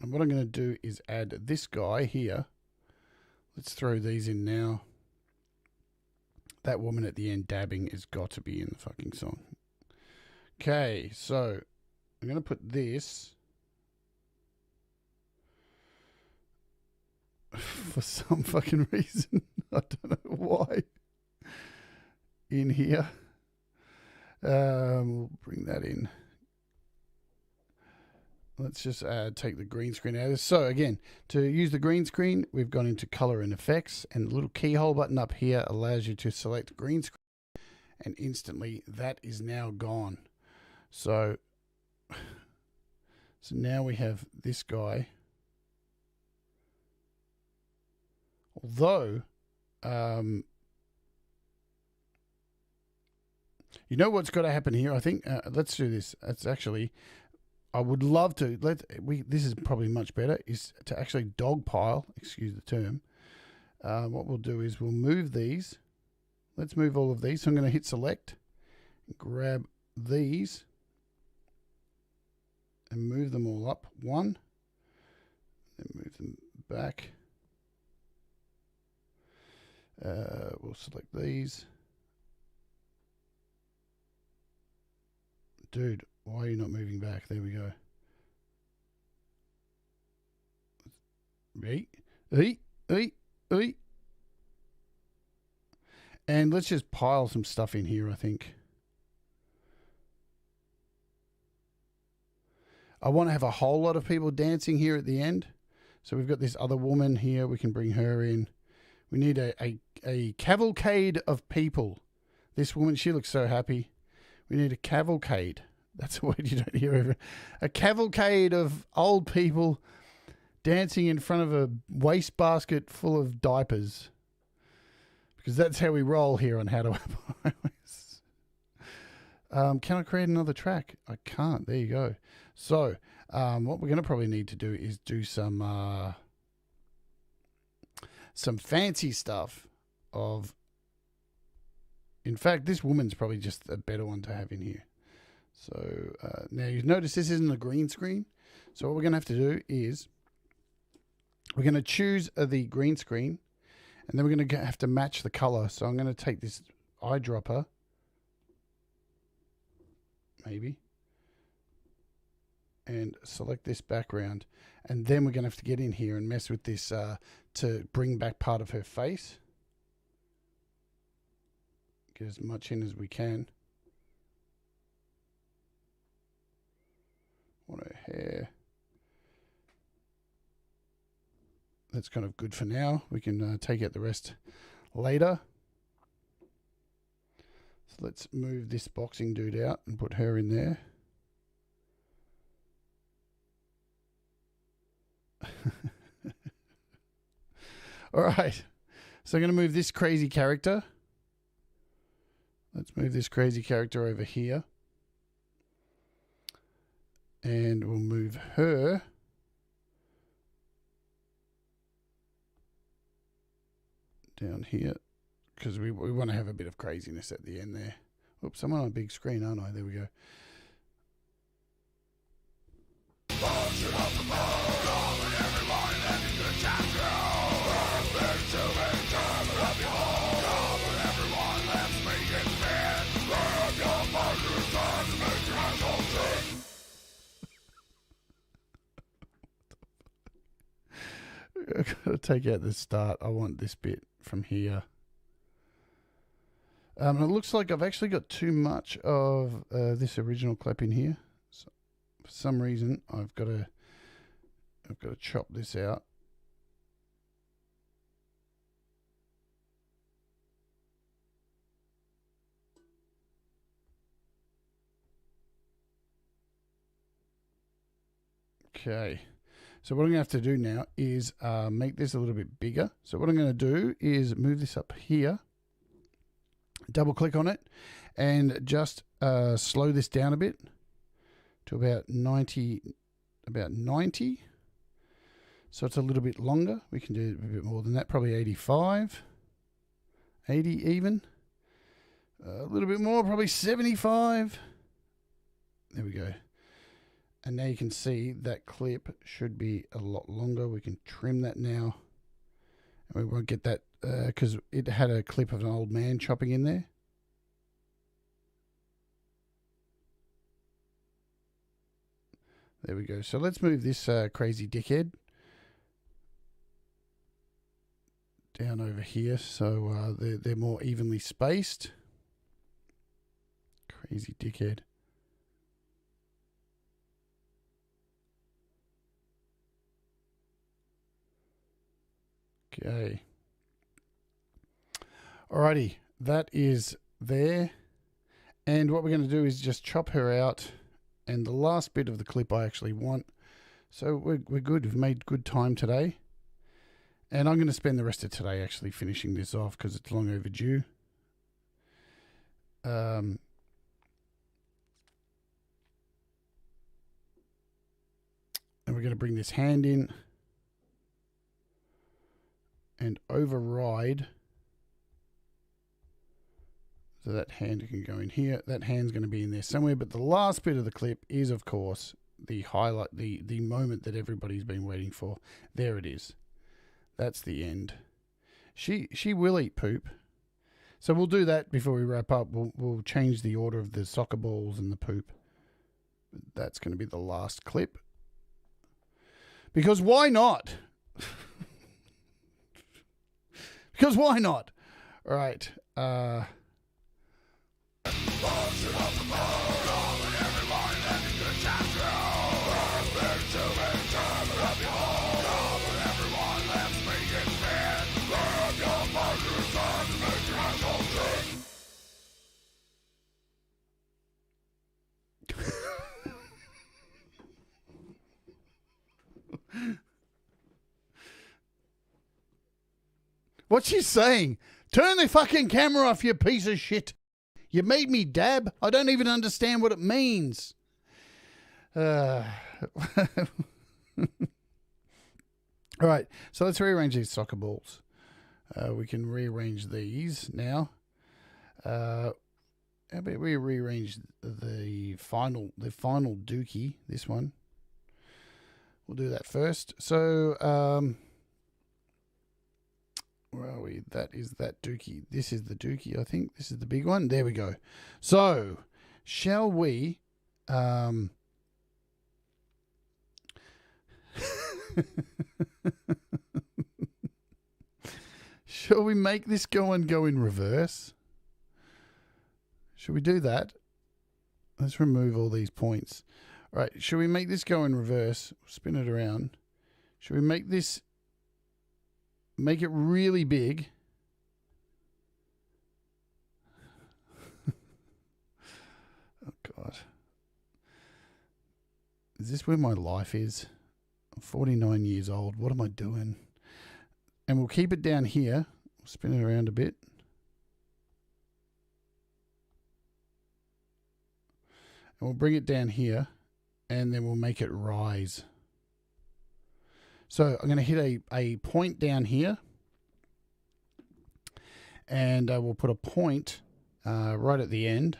what I'm going to do is add this guy here. Let's throw these in now. That woman at the end dabbing has got to be in the fucking song. Okay, so I'm going to put this for some fucking reason. I don't know why. In here. We'll bring that in. Let's just take the green screen out of this. So again, to use the green screen, we've gone into color and effects, and the little keyhole button up here allows you to select green screen, and instantly that is now gone. So now we have this guy. Although, you know what's got to happen here? I think let's do this. That's actually, I would love to. This is probably much better. Is to actually dogpile. Excuse the term. What we'll do is we'll move these. Let's move all of these. So I'm going to hit select, grab these, and move them all up one. Then move them back. We'll select these. Dude, why are you not moving back? There we go. And let's just pile some stuff in here, I think. I want to have a whole lot of people dancing here at the end. So we've got this other woman here. We can bring her in. We need a cavalcade of people. This woman, she looks so happy. We need a cavalcade. That's a word you don't hear ever. A cavalcade of old people dancing in front of a wastebasket full of diapers. Because that's how we roll here on How to App on iOS. Can I create another track? I can't. There you go. So what we're going to probably need to do is do some fancy stuff of... In fact, this woman's probably just a better one to have in here. So now you notice this isn't a green screen. So what we're going to have to do is we're going to choose the green screen, and then we're going to have to match the color. So I'm going to take this eyedropper, maybe, and select this background. And then we're going to have to get in here and mess with this to bring back part of her face. Get as much in as we can. Want her hair. That's kind of good for now. We can take out the rest later. So let's move this boxing dude out and put her in there. All right. So I'm going to move this crazy character. Let's move this crazy character over here. And we'll move her down here because we want to have a bit of craziness at the end there. Oops, I'm on a big screen, aren't I? There we go. I've got to take out the start. I want this bit from here. It looks like I've actually got too much of this original clip in here. So for some reason, I've got to chop this out. Okay. So what I'm going to have to do now is make this a little bit bigger. So what I'm going to do is move this up here, double click on it, and just slow this down a bit to about 90, so it's a little bit longer. We can do a bit more than that, probably 85, 80 even, a little bit more, probably 75. There we go. And now you can see that clip should be a lot longer. We can trim that now. And we won't get that because it had a clip of an old man chopping in there. There we go. So let's move this crazy dickhead down over here so they're more evenly spaced. Crazy dickhead. Okay. Alrighty, that is there. And what we're going to do is just chop her out. And the last bit of the clip I actually want. So we're good. We've made good time today. And I'm going to spend the rest of today actually finishing this off because it's long overdue. And we're going to bring this hand in and override. So that hand can go in here. That hand's going to be in there somewhere. But the last bit of the clip is, of course, the highlight, the moment that everybody's been waiting for. There it is. That's the end. She will eat poop. So we'll do that before we wrap up. We'll change the order of the soccer balls and the poop. That's going to be the last clip. Because why not? Because why not? All right. What's she saying? Turn the fucking camera off, you piece of shit. You made me dab. I don't even understand what it means. All right, so let's rearrange these soccer balls. We can rearrange these now. How about we rearrange the final dookie, this one. We'll do that first. So, where are we? That is that dookie. This is the dookie, I think. This is the big one. There we go. So, shall we... shall we make this go in reverse? Should we do that? Let's remove all these points. All right, should we make this go in reverse? Spin it around. Should we make this... make it really big? Oh, God. Is this where my life is? I'm 49 years old. What am I doing? And we'll keep it down here. Spin it around a bit. And we'll bring it down here. And then we'll make it rise. So I'm going to hit a point down here. And we'll put a point right at the end.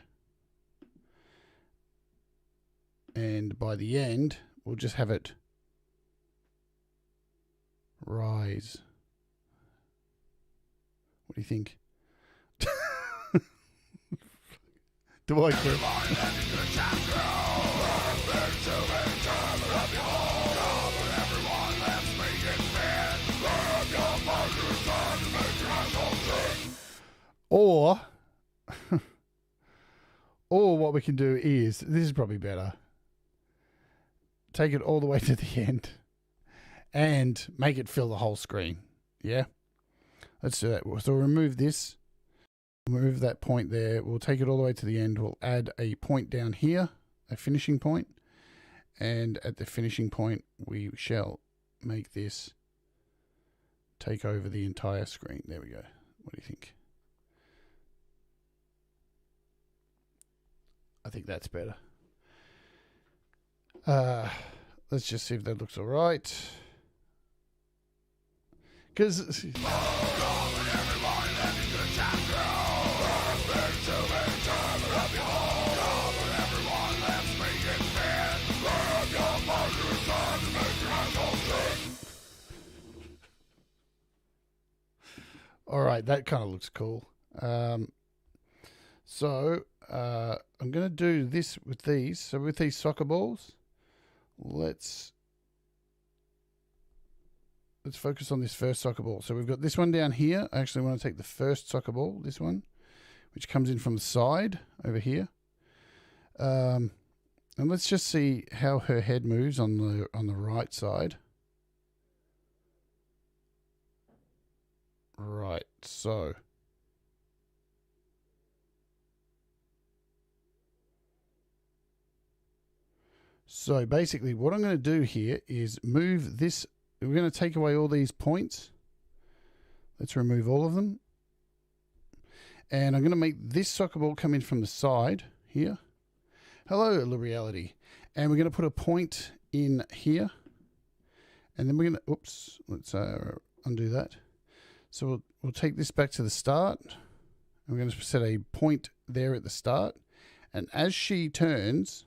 And by the end, we'll just have it rise. What do you think? Do I care? Or what we can do is, this is probably better. Take it all the way to the end and make it fill the whole screen. Yeah? Let's do that. So remove this. Remove that point there. We'll take it all the way to the end. We'll add a point down here, a finishing point. And at the finishing point, we shall make this take over the entire screen. There we go. What do you think? I think that's better. Let's just see if that looks all right. Because all right, that kind of looks cool. So I'm going to do this with these. So with these soccer balls, let's focus on this first soccer ball. So we've got this one down here. I actually want to take the first soccer ball, this one, which comes in from the side over here. And let's just see how her head moves on the right side. Right, so basically what I'm going to do here is move this. We're going to take away all these points. Let's remove all of them. And I'm going to make this soccer ball come in from the side here. Hello, Reality. And we're going to put a point in here. And then we're going to, oops, let's undo that. So we'll take this back to the start. And we're going to set a point there at the start. And as she turns,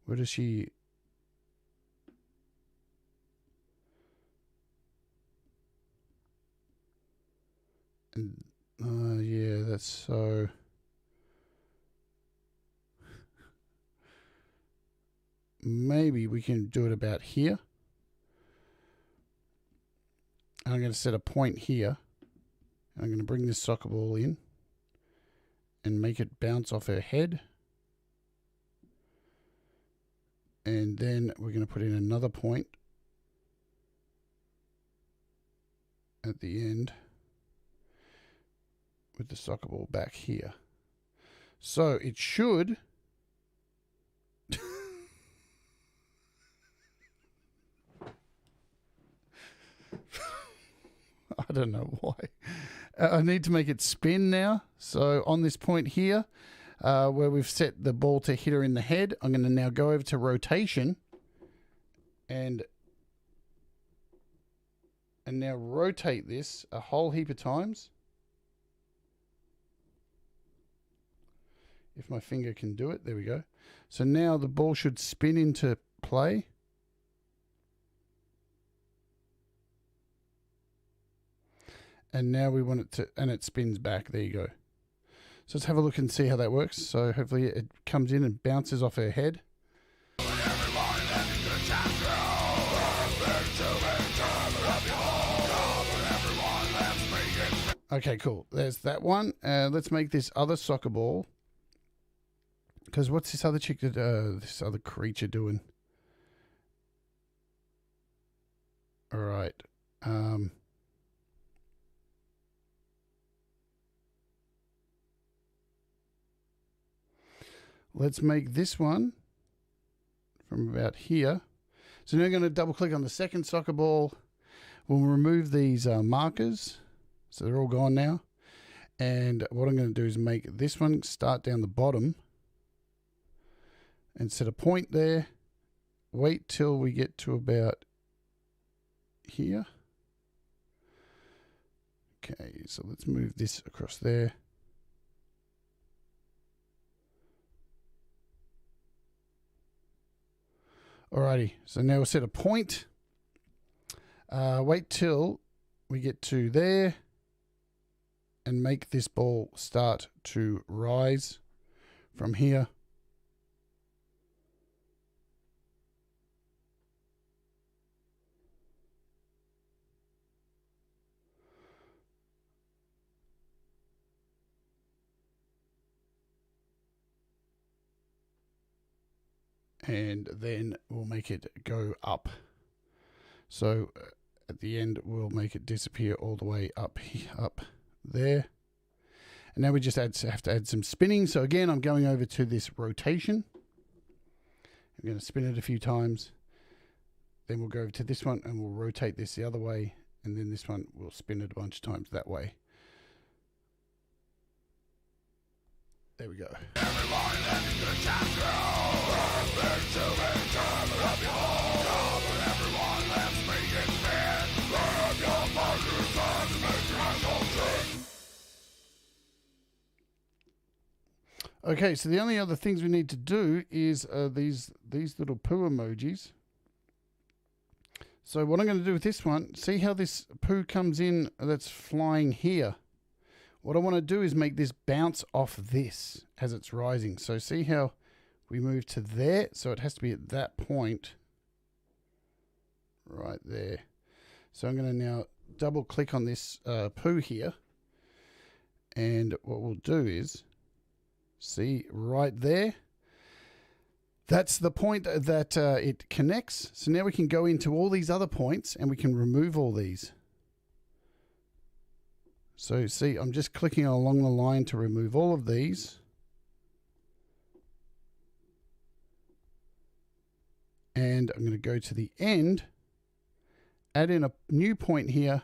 where does she... And, yeah, that's so... Maybe we can do it about here. I'm going to set a point here. I'm going to bring this soccer ball in and make it bounce off her head. And then we're going to put in another point at the end with the soccer ball back here. So it should... I don't know why. I need to make it spin now. So on this point here, where we've set the ball to hit her in the head, I'm going to now go over to rotation and now rotate this a whole heap of times. If my finger can do it, there we go. So now the ball should spin into play. And now we want it to, and it spins back. There you go. So let's have a look and see how that works. So hopefully it comes in and bounces off her head. Okay, cool. There's that one. Let's make this other soccer ball. Because what's this other chick, this other creature doing? All right. Let's make this one from about here. So now I'm going to double click on the second soccer ball. We'll remove these markers. So they're all gone now. And what I'm going to do is make this one start down the bottom and set a point there. Wait till we get to about here. Okay, so let's move this across there. Alrighty, so now we'll set a point. Wait till we get to there and make this ball start to rise from here. And then we'll make it go up. So at the end, we'll make it disappear all the way up there. And now we just have to add some spinning. So again, I'm going over to this rotation. I'm going to spin it a few times. Then we'll go over to this one and we'll rotate this the other way. And then this one, we'll spin it a bunch of times that way. There we go. Okay, so the only other things we need to do is these little poo emojis. So what I'm going to do with this one, see how this poo comes in that's flying here? What I want to do is make this bounce off this as it's rising. So see how we move to there? So it has to be at that point right there. So I'm going to now double click on this poo here. And what we'll do is, see right there? That's the point that it connects. So now we can go into all these other points and we can remove all these. So see, I'm just clicking along the line to remove all of these. And I'm going to go to the end, add in a new point here,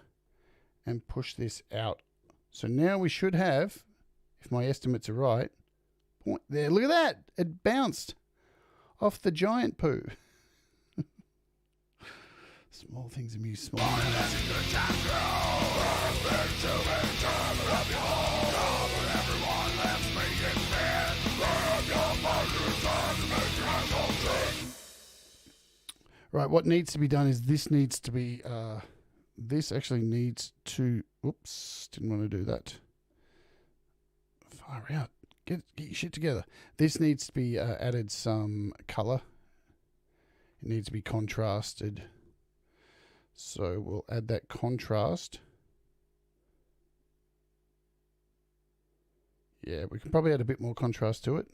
and push this out. So now we should have, if my estimates are right, point there. Look at that. It bounced off the giant poo. Small things amuse small minds. Right, what needs to be done is this needs to be, this actually needs to, oops, didn't want to do that. Far out. Get your shit together. This needs to be added some color. It needs to be contrasted. So we'll add that contrast. Yeah, we can probably add a bit more contrast to it.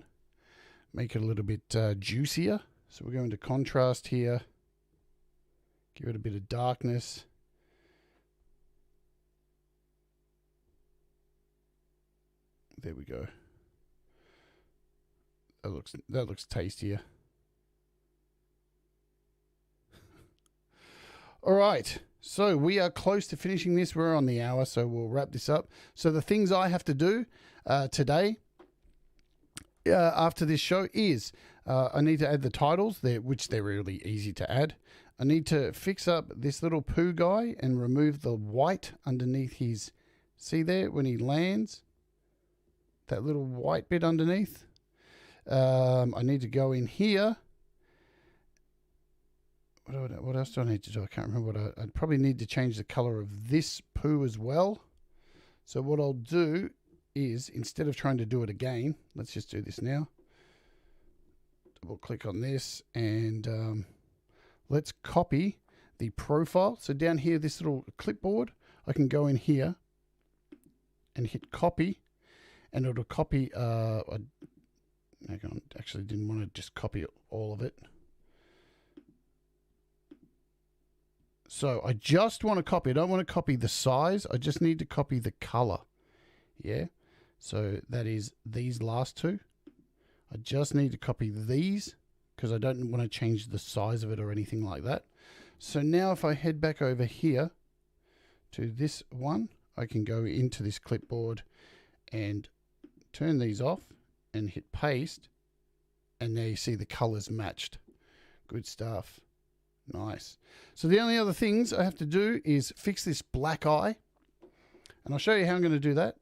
Make it a little bit juicier. So we're going to contrast here. Give it a bit of darkness. There we go. That looks tastier. All right, so we are close to finishing this. We're on the hour, so we'll wrap this up. So the things I have to do today after this show is I need to add the titles, which they're really easy to add. I need to fix up this little poo guy and remove the white underneath his, see there when he lands? That little white bit underneath. I need to go in here. What else do I need to do? I can't remember I'd probably need to change the color of this poo as well. So what I'll do is, instead of trying to do it again, let's just do this now. Double click on this and let's copy the profile. So down here, this little clipboard, I can go in here and hit copy and it'll copy, actually didn't want to just copy all of it. So I just want to copy. I don't want to copy the size. I just need to copy the color. Yeah. So that is these last two. I just need to copy these because I don't want to change the size of it or anything like that. So now if I head back over here to this one, I can go into this clipboard and turn these off and hit paste. And there you see the colors matched. Good stuff. Nice. So the only other things I have to do is fix this black eye. And I'll show you how I'm going to do that.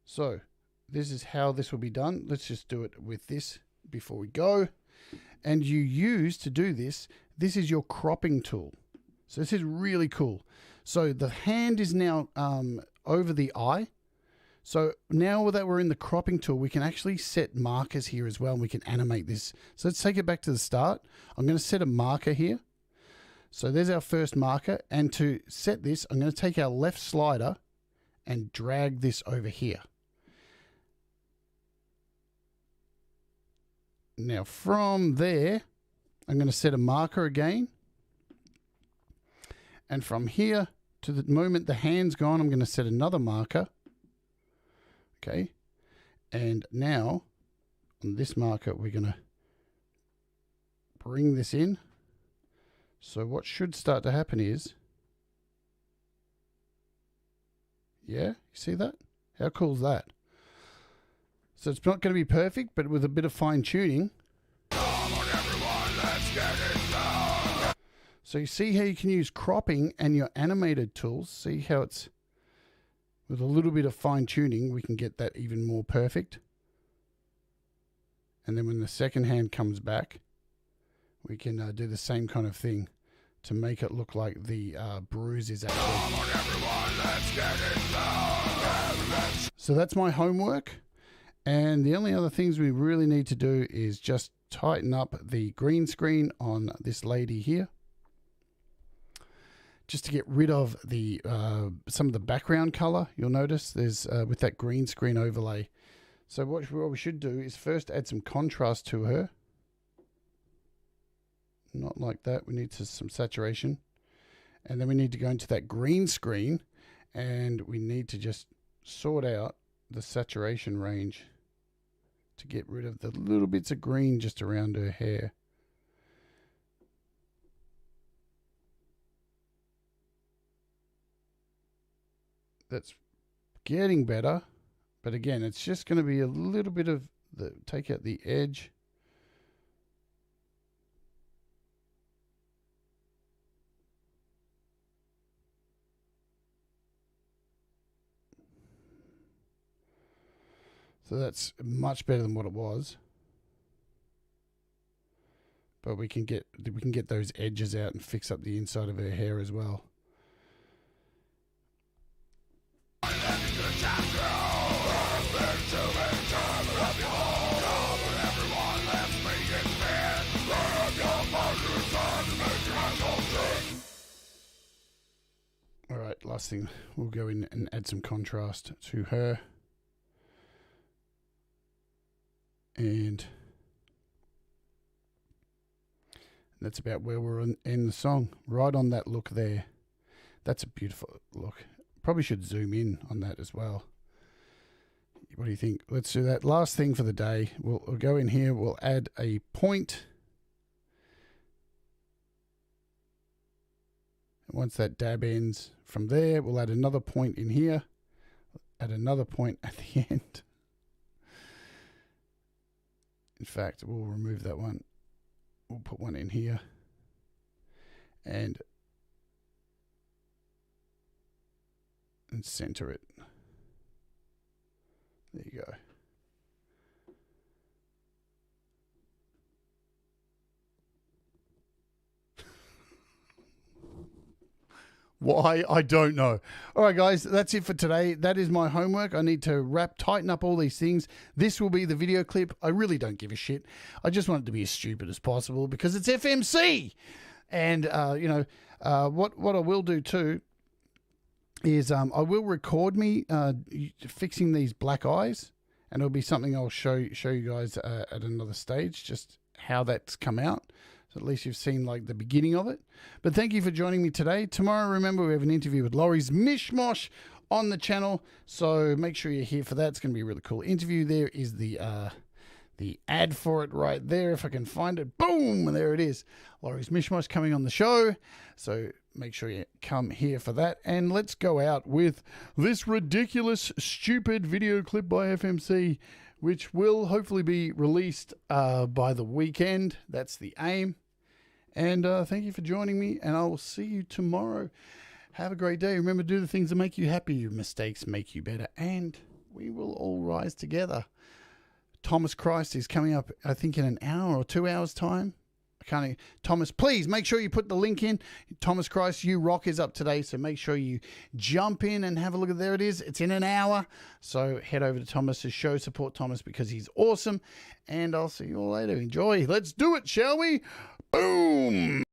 So this is how this will be done. Let's just do it with this before we go. And you use, to do this, this is your cropping tool. So this is really cool. So the hand is now over the eye. So now that we're in the cropping tool, we can actually set markers here as well, and we can animate this. So let's take it back to the start. I'm going to set a marker here. So there's our first marker. And to set this, I'm going to take our left slider and drag this over here. Now from there, I'm going to set a marker again. And from here to the moment the hand's gone, I'm going to set another marker. Okay, and now on this marker, we're going to bring this in. So what should start to happen is, yeah, you see that? How cool is that? So it's not going to be perfect, but with a bit of fine tuning. So you see how you can use cropping and your animated tools. See how it's, with a little bit of fine tuning, we can get that even more perfect. And then when the second hand comes back, we can do the same kind of thing to make it look like the bruise is actually. So that's my homework. And the only other things we really need to do is just tighten up the green screen on this lady here. Just to get rid of the some of the background color. You'll notice there's with that green screen overlay. So what we should do is first add some contrast to her. Not like that. We need some saturation. And then we need to go into that green screen and we need to just sort out the saturation range to get rid of the little bits of green just around her hair. That's getting better, but again, it's just going to be a little bit of the, take out the edge. So that's much better than what it was. But we can get those edges out and fix up the inside of her hair as well. All right, last thing, we'll go in and add some contrast to her. And that's about where we're in the song, right on that look there. That's a beautiful look. Probably should zoom in on that as well. What do you think? Let's do that. Last thing for the day. We'll go in here. We'll add a point. And once that dab ends from there, we'll add another point in here. Add another point at the end. In fact, we'll remove that one. We'll put one in here. And center it. There you go. Why? I don't know. All right, guys, that's it for today. That is my homework. I need to tighten up all these things. This will be the video clip. I really don't give a shit. I just want it to be as stupid as possible because it's FMC. And, what I will do too is I will record me fixing these black eyes, and it'll be something I'll show you guys at another stage, just how that's come out. So at least you've seen like the beginning of it. But thank you for joining me today. Tomorrow, remember, we have an interview with Laurie's Mishmosh on the channel. So make sure you're here for that. It's going to be a really cool interview. There is the ad for it right there. If I can find it. Boom! And there it is. Laurie's Mishmosh coming on the show. So make sure you come here for that. And let's go out with this ridiculous, stupid video clip by FMC, which will hopefully be released by the weekend. That's the aim. And thank you for joining me, and I will see you tomorrow. Have a great day. Remember, do the things that make you happy. Your mistakes make you better, and we will all rise together. Thomas Christ is coming up, I think, in an hour or 2 hours' time. Thomas, please make sure you put the link in. Thomas Christ, You Rock is up today, so make sure you jump in and have a look at there it is. It's in an hour, so head over to Thomas's show, support Thomas because he's awesome, and I'll see you all later. Enjoy. Let's do it, shall we? Boom!